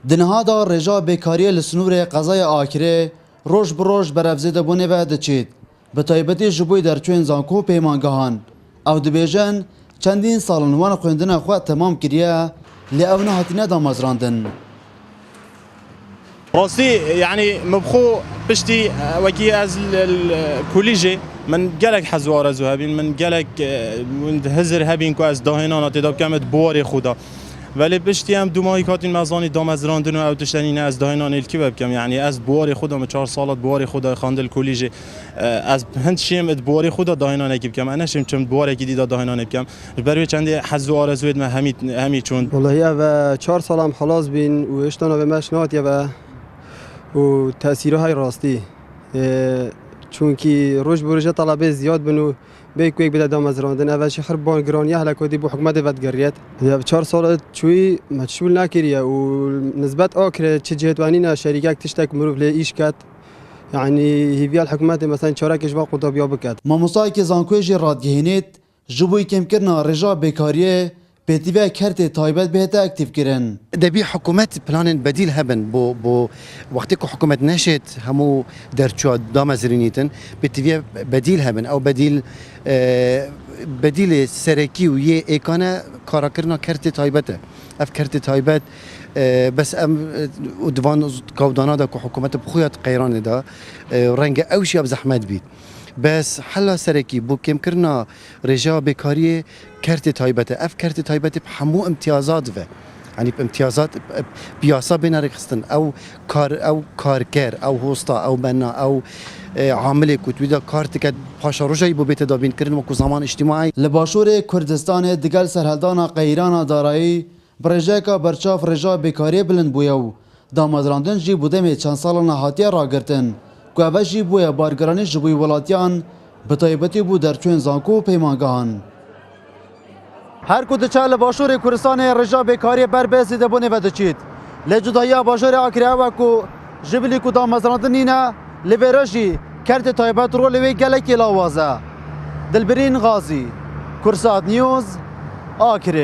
Dinhada rêja bêkariyê li Snûrê qezaya akirê roj bi roj berevzêdebûnê ve diçît. Bi taybetî ji bo derçûyên zanku û peymangehan. Ew dibêjin çendîn salin wan xwendina xwe temam kiriye lê ew nehatîne damezrandin. راسي يعني مبخو بشتي وكي از الكوليجي من جالك حزوار زهابين من جالك من هزر هابين كو از داهنانا تداب كامت بواري خدا ولی بشتی هم دو ماهی کاتین مزانی دامزراندن و او تشتنین از داهنان الکی بکم یعنی از بواری خودم 4 سالات بواری خدا خواندل کلیج از هند شیم اد بواری خدا داهنان اکی بکم انا شیم چم بواری کی دیدا داهنان بکم بروی چندی حز و آرزوید من همی چون والله و 4 سالم خلاص بین و اشتنا به مشنات و تأثیرهای راستی چون که روز بروز طلبه زیاد بنو بیک بده دامزراندن اول شی خرب بانگرانی هلا کدی بو حکومت ودگریت یا 4 سال چوی مشغول نکریه و نسبت آخر چه جهتوانینا شریکک تشتک مروف لی ایش کات يعني هي الحكومات مثلا شارك اجبا قطبيا بكات ما مسايك زانكوجي رادگهینیت جبوی کم کرنا رجا بێکاریە پێتیڤە کەرتێ تایبەت بهێتە ئەکتیڤ kirin. دەبی حکوومەت پلانên بدیل هەبن بۆ وەختی کو حکوومەت نەشێت هەموو دەرچووە دامەزرێنیتن پێتیڤە بدیل هەبن ئەو بدیلê serekî û yê êkane karakirina kertê taybet e. Ev kertê taybet bes em û divan kavdana da ku hikûmet bi xwe ya qeyranê da renge ew jî ev zehmet bî. Bes hela serekî bû kêmkirina rêjeya bêkariyê kertê taybet e. Ev kertê taybetê bi hemû imtiyazat ve. Yani imtiyazat piyasa bên rêxistin ew karker, ew hosta, ew bena, ew عاملێک و توی دا کارتێکە پاشا ڕۆژایی بۆ بێتە دابینکردن وەکو زەمان ئیجتیماعی Li Başûrê Kurdistanê digel serhildana qeyrana darayî bi rêjeyeka berçav rêja bêkariyê bilind bûye û damezrandin jî bû demê çend salan hatiye ragirtin ku ev jî bûye bargiranî ji bo welatiyan bi taybetî bû derçûyên zanku û peymangehan. Her ku diçe li Başûrê Kurdistanê rêja bêkariyê ber bêzî debûnê ve diçît. Lê cudayiya Başûrê Akirê ew ku ji bilî ku damezrandin nîne li vê re jî kertê taybet rolê wê gelekî lawaz e. Dilbirîn Gazî, Kursat News, Akirê.